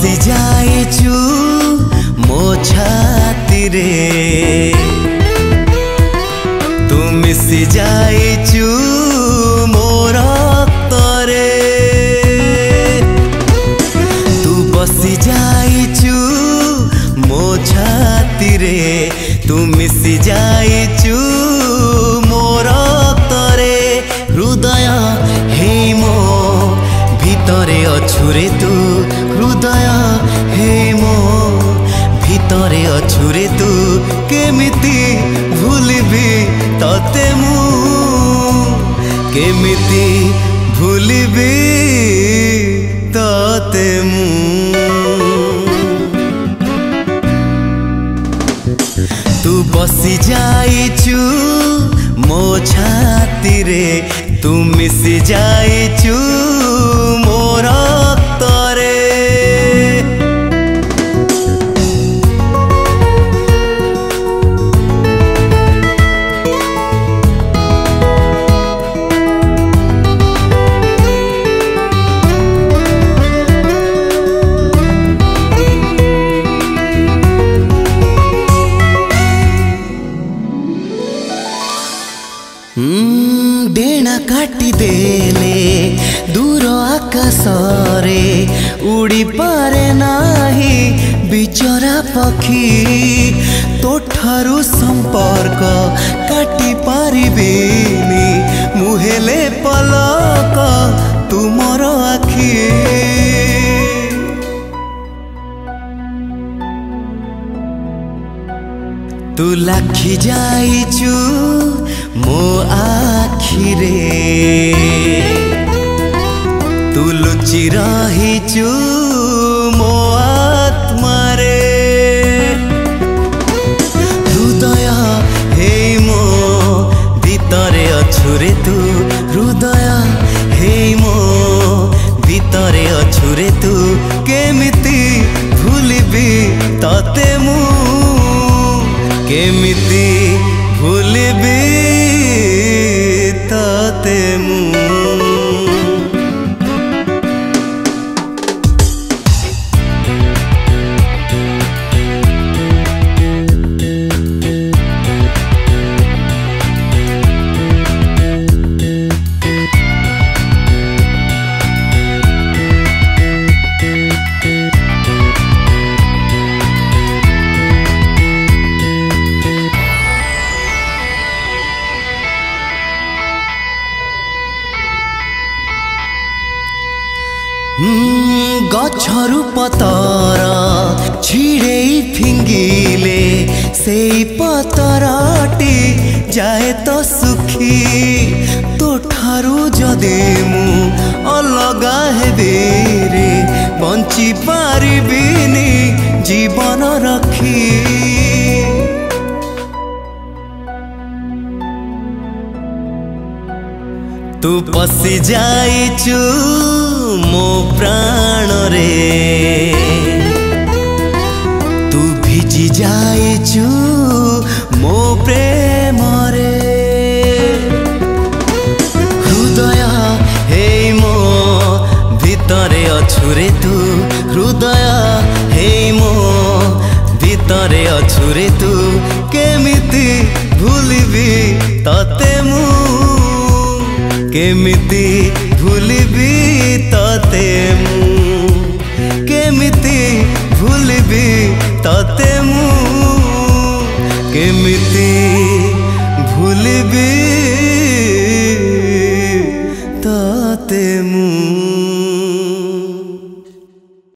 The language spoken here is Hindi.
बसी जाइचु मो छाती रे तू मिसी जाइचु मो रक्तरे तू बसी जाइचु मो छाती रे तू मिसी जाइचु मो रक्तरे हृदय हे मो भितरे अछु रे तू हृदय हे मो भितरे अछु रे तू केमिति भूलिबी तते मु केमिति भूलिबी तते मु तू बसी जाइचु मो छाती रे तू मिसी जाइचु मो रक्तरे डेणा काटी देले दूर आकाश रे उड़ी पारे नाही बिचरा पक्षी तोठारु संपर्क काटी पारिबिनी मुहेले पलक तुमर आखि तू लाखी जाइचु मो आखि रे तू लुचि रहिचु मो आत्मा रे हृदय हे मो भितरे अछु रे तू हृदय हे मो भितरे अछु रे तू केमिति भूलिबी तते मु केमिति भूलिबी तते मु गछरु पतर छिड़े फिंगिले से पतरटी जाए तो सुखी तोठारु जदे मु अलगा हेबे रे बंची पारिबिनी जीवन रखी तू पसी जाइचु मो प्राण रे तू भिजी जाइचु मो प्रेम रे हृदय हे मो भितरे अछु रे तू हृदय हे मो भितरे अछु रे तू केमिति भूलिबी तते मु केमिति भूलिबी तते मु केमिति भूलिबी तते मु केमिति भूलिबी तते मु।